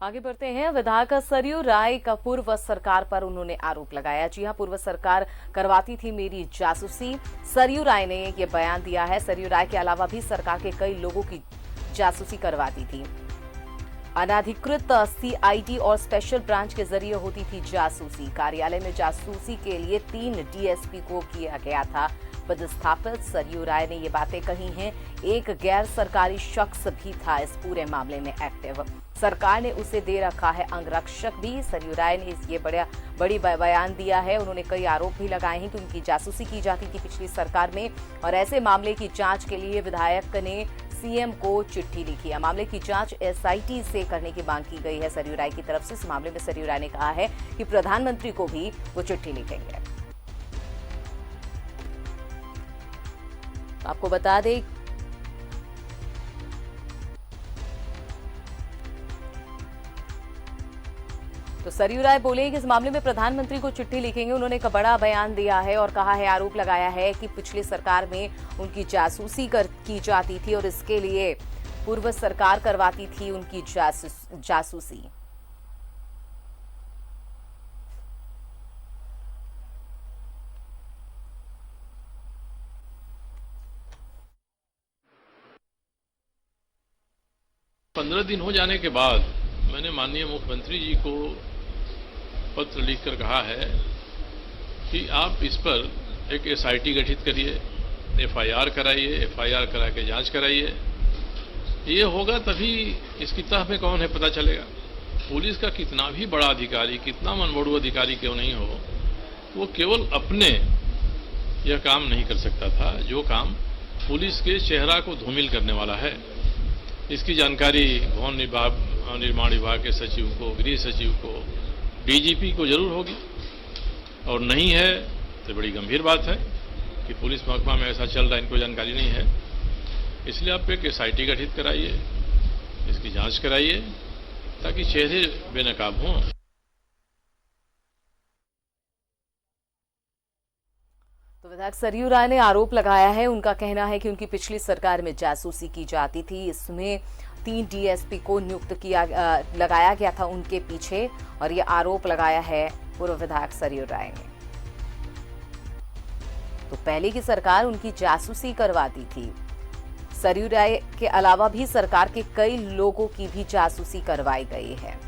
आगे बढ़ते हैं। विधायक सरयू राय का पूर्व सरकार पर उन्होंने आरोप लगाया। जी हां, पूर्व सरकार करवाती थी मेरी जासूसी। सरयू राय ने ये बयान दिया है। सरयू राय के अलावा भी सरकार के कई लोगों की जासूसी करवाती थी। अनाधिकृत सीआईडी और स्पेशल ब्रांच के जरिए होती थी जासूसी। कार्यालय में जासूसी के लिए 3 डीएसपी को किया गया था पदस्थापित। सरयू राय ने ये बातें कही हैं। एक गैर सरकारी शख्स भी था इस पूरे मामले में एक्टिव। सरकार ने उसे दे रखा है अंगरक्षक भी। सरयू राय ने ये बड़ी बयान दिया है। उन्होंने कई आरोप भी लगाए हैं कि उनकी जासूसी की जाती थी पिछली सरकार में, और ऐसे मामले की जांच के लिए विधायक ने सीएम को चिट्ठी लिखी है। मामले की जांच एसआईटी से करने की मांग की गई है सरयू राय की तरफ से। इस मामले में सरयू राय ने कहा है कि प्रधानमंत्री को भी वो चिट्ठी लिखेंगे। आपको बता दें तो सरयू राय बोले कि इस मामले में प्रधानमंत्री को चिट्ठी लिखेंगे। उन्होंने एक बड़ा बयान दिया है और कहा है, आरोप लगाया है कि पिछली सरकार में उनकी जासूसी की जाती थी और इसके लिए पूर्व सरकार करवाती थी उनकी जासूसी। पंद्रह दिन हो जाने के बाद मैंने माननीय मुख्यमंत्री जी को पत्र लिखकर कहा है कि आप इस पर एक एसआईटी गठित करिए, एफआईआर कराइए, एफआईआर करा के जांच कराइए। ये होगा तभी इसकी तह में कौन है पता चलेगा। पुलिस का कितना भी बड़ा अधिकारी, कितना मनमोड़ू अधिकारी क्यों नहीं हो, वो केवल अपने यह काम नहीं कर सकता था जो काम पुलिस के चेहरा को धूमिल करने वाला है। इसकी जानकारी भवन निर्माण विभाग के सचिव को, गृह सचिव को, डीजीपी को जरूर होगी, और नहीं है तो बड़ी गंभीर बात है कि पुलिस महकमा में ऐसा चल रहा है, इनको जानकारी नहीं है। इसलिए आप एक एसआईटी गठित कराइए, इसकी जांच कराइए ताकि चेहरे बेनकाब हों। तो विधायक सरयू राय ने आरोप लगाया है। उनका कहना है कि उनकी पिछली सरकार में जासूसी की जाती थी। इसमें 3 डीएसपी को लगाया गया था उनके पीछे, और ये आरोप लगाया है पूर्व विधायक सरयू राय ने। तो पहले की सरकार उनकी जासूसी करवाती थी। सरयू राय के अलावा भी सरकार के कई लोगों की भी जासूसी करवाई गई है।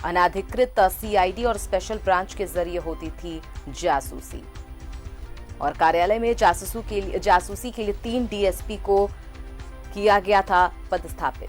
अनाधिकृत सीआईडी और स्पेशल ब्रांच के जरिए होती थी जासूसी, और कार्यालय में जासूसी के लिए 3 डीएसपी को किया गया था पदस्थापित।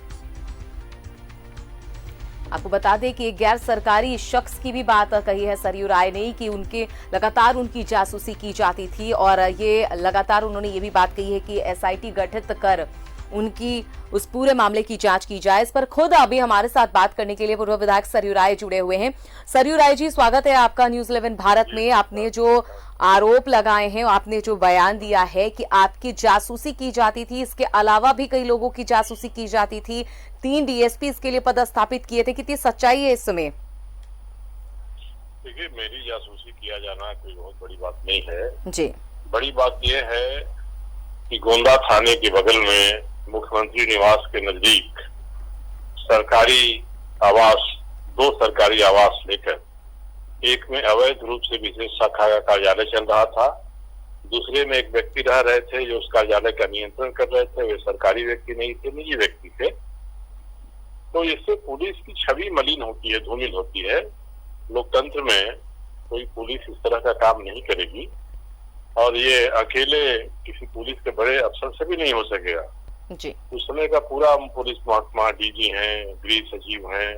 आपको बता दें कि एक गैर सरकारी शख्स की भी बात कही है सरयू राय ने कि लगातार उनकी जासूसी की जाती थी, और ये लगातार उन्होंने ये भी बात कही है कि एसआईटी गठित कर उनकी उस पूरे मामले की जांच की जाए। इस पर खुद अभी हमारे साथ बात करने के लिए पूर्व विधायक सरयू राय जुड़े हुए हैं। सरयू राय जी, स्वागत है आपका न्यूज़ 11 भारत में। आपने जो आरोप लगाए हैं, आपने जो बयान दिया है कि आपकी जासूसी की जाती थी, इसके अलावा भी कई लोगों की जासूसी की जाती थी, 3 डीएसपी इसके लिए पदस्थापित किए थे, कितनी सच्चाई है इसमें? देखिए, मेरी जासूसी किया जाना कोई बहुत बड़ी बात नहीं है जी। बड़ी बात यह है कि गोंदा थाने के बगल में मुख्यमंत्री निवास के नजदीक सरकारी आवास, 2 सरकारी आवास लेकर, एक में अवैध रूप से विशेष शाखा का कार्यालय चल रहा था, दूसरे में एक व्यक्ति रह रहे थे जो उस कार्यालय का नियंत्रण कर रहे थे। वे सरकारी व्यक्ति नहीं थे, निजी व्यक्ति थे। तो इससे पुलिस की छवि मलिन होती है, धूमिल होती है। लोकतंत्र में कोई पुलिस इस तरह का काम नहीं करेगी, और ये अकेले किसी पुलिस के बड़े अफसर से भी नहीं हो सकेगा जी। उस समय का पूरा पुलिस महकमा, डीजी हैं, गृह सचिव हैं,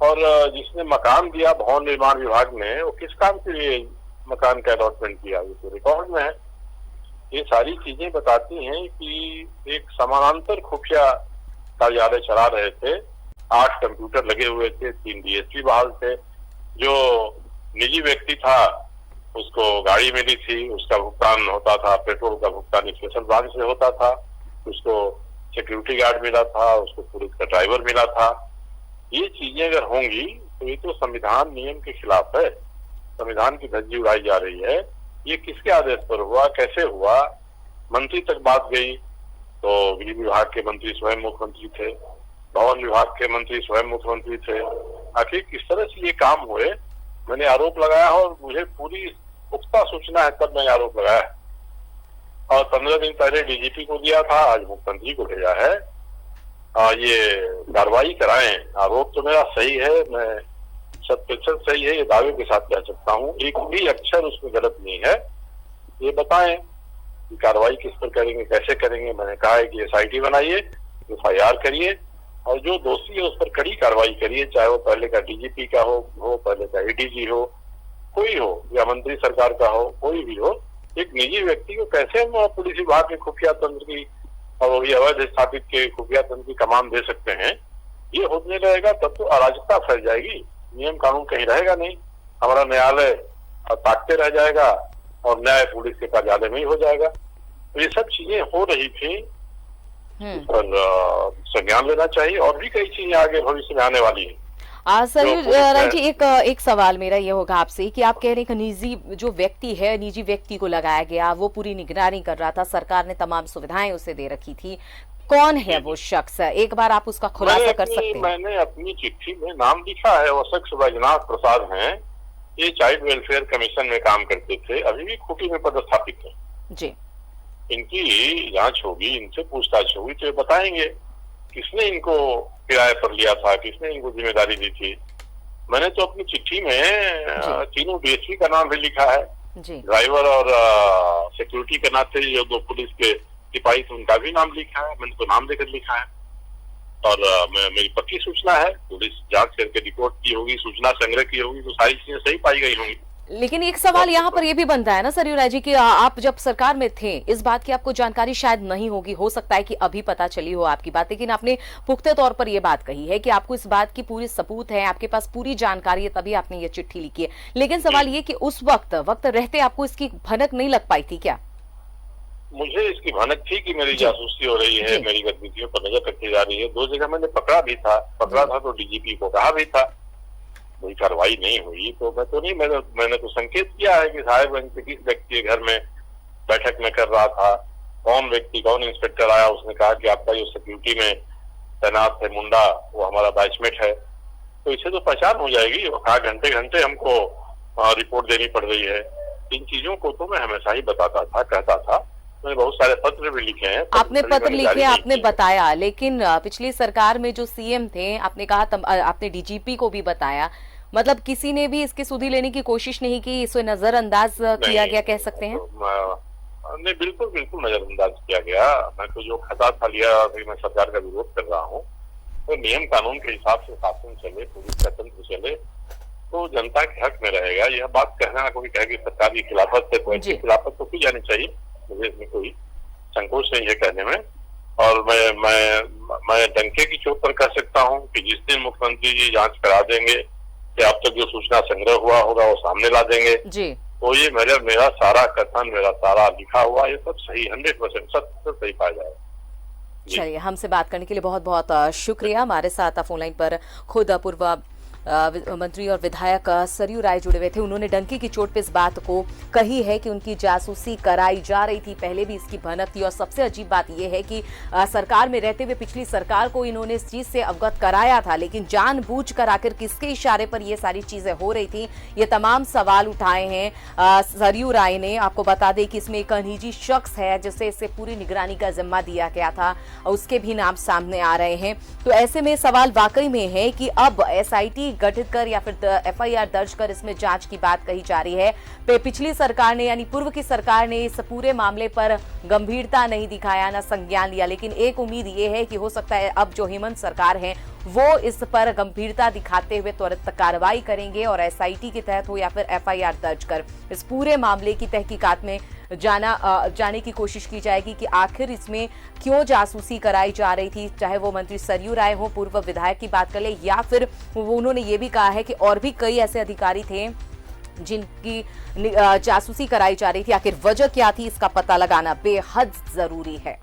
और जिसने मकान दिया भवन निर्माण विभाग ने, वो किस काम के लिए मकान का अलॉटमेंट किया, ये तो रिकॉर्ड में है। ये सारी चीजें बताती हैं कि एक समानांतर खुफिया कार्यालय चला रहे थे। 8 कंप्यूटर लगे हुए थे, 3 डीएसपी बहाल थे। जो निजी व्यक्ति था उसको गाड़ी मिली थी, उसका भुगतान होता था, पेट्रोल का भुगतान स्पेशल ब्रांच से होता था, उसको सिक्योरिटी गार्ड मिला था, उसको पुलिस का ड्राइवर मिला था। ये चीजें अगर होंगी तो ये तो संविधान नियम के खिलाफ है, संविधान की धज्जी उड़ाई जा रही है। ये किसके आदेश पर हुआ, कैसे हुआ? मंत्री तक बात गई तो गृह विभाग के मंत्री स्वयं मुख्यमंत्री थे, भवन विभाग के मंत्री स्वयं मुख्यमंत्री थे। आखिर किस तरह से ये काम हुए, मैंने आरोप लगाया और मुझे पूरी पुख्ता सूचना है, तब मैंने आरोप लगाया और 15 दिन पहले डीजीपी को दिया था, आज मुख्यमंत्री को भेजा है। ये कार्रवाई कराएं। आरोप तो मेरा सही है, मैं 100% सही है, ये दावे के साथ कह सकता हूँ, एक भी अक्षर उसमें गलत नहीं है। ये बताएं कि कार्रवाई किस पर करेंगे, कैसे करेंगे। मैंने कहा है कि SIT बनाइए, FIR करिए और जो दोषी है उस पर कड़ी कार्रवाई करिए, चाहे वो पहले का DGP का हो, पहले का ADG हो, कोई हो, या मंत्री सरकार का हो, कोई भी हो। एक निजी व्यक्ति को कैसे हम पुलिस विभाग के खुफिया तंत्र की और ये अवैध स्थापित के खुफिया तंत्र की कमान दे सकते हैं। ये होने लगेगा तब तो अराजकता फैल जाएगी, नियम कानून कहीं रहेगा नहीं, हमारा न्यायालय ताकते रह जाएगा और न्याय पुलिस के कार्यालय में ही हो जाएगा। तो ये सब चीजें हो रही थी, इस पर संज्ञान लेना चाहिए और भी कई चीजें आगे भविष्य में आने वाली है। सरयू राय जी, एक सवाल मेरा ये होगा आपसे कि आप कह रहे हैं कि निजी जो व्यक्ति है, निजी व्यक्ति को लगाया गया, वो पूरी निगरानी कर रहा था, सरकार ने तमाम सुविधाएं उसे दे रखी थी। कौन है वो शख्स? एक बार आप उसका खुलासा कर सकते हैं? मैंने अपनी चिट्ठी में नाम लिखा है, वो शख्स बैजनाथ प्रसाद हैं। ये चाइल्ड वेलफेयर कमीशन में काम करते थे, अभी भी खूंटी में पदस्थापित है जी। इनकी जांच होगी, इनसे पूछताछ होगी तो ये बताएंगे किसने इनको किराए पर लिया था, किसने इनको जिम्मेदारी दी थी। मैंने तो अपनी चिट्ठी में तीनों DSP का नाम भी लिखा है, ड्राइवर और सिक्योरिटी के नाते जो 2 पुलिस के सिपाही थे उनका भी नाम लिखा है, मैंने तो नाम देकर लिखा है। और मेरी पक्की सूचना है, पुलिस जांच करके रिपोर्ट की होगी, सूचना संग्रह की होगी, तो सारी चीजें सही पाई गई होंगी। लेकिन एक सवाल यहाँ पर यह भी बनता है ना सरयू राय जी कि आप जब सरकार में थे, इस बात की आपको जानकारी शायद नहीं होगी, हो सकता है कि अभी पता चली हो आपकी बात, लेकिन आपने पुख्ते तौर पर यह बात कही है कि आपको इस बात की पूरी सबूत है, आपके पास पूरी जानकारी है, तभी आपने ये चिट्ठी लिखी है। लेकिन सवाल ये कि उस वक्त रहते आपको इसकी भनक नहीं लग पाई थी क्या? मुझे इसकी भनक थी कि मेरी जासूसी हो रही है, मेरी गतिविधियों पर नजर रखी जा रही है। 2 जगह मैंने पकड़ा था तो DGP को कहा भी था, कोई कार्रवाई नहीं हुई तो मैं तो नहीं, मैंने तो संकेत किया है कि साहेबगंज के किस व्यक्ति के घर में बैठक में कर रहा था, कौन व्यक्ति, कौन इंस्पेक्टर आया, उसने कहा कि आपका जो सिक्योरिटी में तैनात है मुंडा, वो हमारा बैचमेट है। तो इससे तो पहचान हो जाएगी। वो कहा घंटे घंटे हमको रिपोर्ट देनी पड़ रही है। इन चीजों को तो मैं हमेशा ही बताता था, कहता था। मैंने बहुत सारे पत्र भी लिखे हैं। आपने पत्र लिखे, आपने बताया, लेकिन पिछली सरकार में जो CM थे, आपने कहा आपने DGP को भी बताया, मतलब किसी ने भी इसकी सुधि लेने की कोशिश नहीं की, इसे नजरअंदाज किया गया कह सकते हैं? नहीं, बिल्कुल नजरअंदाज किया गया। मैं तो जो खता था लिया, मैं सरकार का विरोध कर रहा हूँ, तो नियम कानून के हिसाब से शासन चले, पुलिस का तंत्र चले तो जनता के हक में रहेगा। यह बात कहना, कोई कहे कि सरकार की खिलाफत है, कोई खिलाफत तो की जानी चाहिए, मुझे इसमें कोई संकोच नहीं है कहने में। और मैं डंके की चोट पर कह सकता हूँ कि जिस दिन मुख्यमंत्री जी जांच करा देंगे कि अब तक जो सूचना संग्रह हुआ होगा वो सामने ला देंगे जी, तो ये मेरा सारा कथन, मेरा सारा लिखा हुआ, ये सब सही 100% सही पाया जाएगा। चलिए, हमसे बात करने के लिए बहुत बहुत शुक्रिया। हमारे साथ फोन लाइन पर खुद पूर्व मंत्री और विधायक सरयू राय जुड़े हुए थे। उन्होंने डंकी की चोट पे इस बात को कही है कि उनकी जासूसी कराई जा रही थी, पहले भी इसकी भनक थी। और सबसे अजीब बात यह है कि सरकार में रहते हुए पिछली सरकार को इन्होंने इस चीज से अवगत कराया था, लेकिन जानबूझकर आखिर किसके इशारे पर ये सारी चीजें हो रही थी, ये तमाम सवाल उठाए हैं सरयू राय ने। आपको बता दें कि इसमें एक निजी शख्स है जिसे इससे पूरी निगरानी का जिम्मा दिया गया था, उसके भी नाम सामने आ रहे हैं। तो ऐसे में सवाल वाकई में है कि अब SIT गठित कर या फिर FIR दर्ज कर इसमें जांच की बात कही जा रही है। पिछली सरकार ने, यानी पूर्व की सरकार ने इस पूरे मामले पर गंभीरता नहीं दिखाया, ना संज्ञान लिया। लेकिन एक उम्मीद ये है कि हो सकता है अब जो हेमंत सरकार है वो इस पर गंभीरता दिखाते हुए त्वरित कार्रवाई करेंगे और SIT के तहत हो या फिर FIR दर्ज कर इस पूरे मामले की तहकीकात में जाने की कोशिश की जाएगी कि आखिर इसमें क्यों जासूसी कराई जा रही थी। चाहे वो मंत्री सरयू राय हो, पूर्व विधायक की बात कर ले, या फिर उन्होंने ये भी कहा है कि और भी कई ऐसे अधिकारी थे जिनकी जासूसी कराई जा रही थी। आखिर वजह क्या थी, इसका पता लगाना बेहद जरूरी है।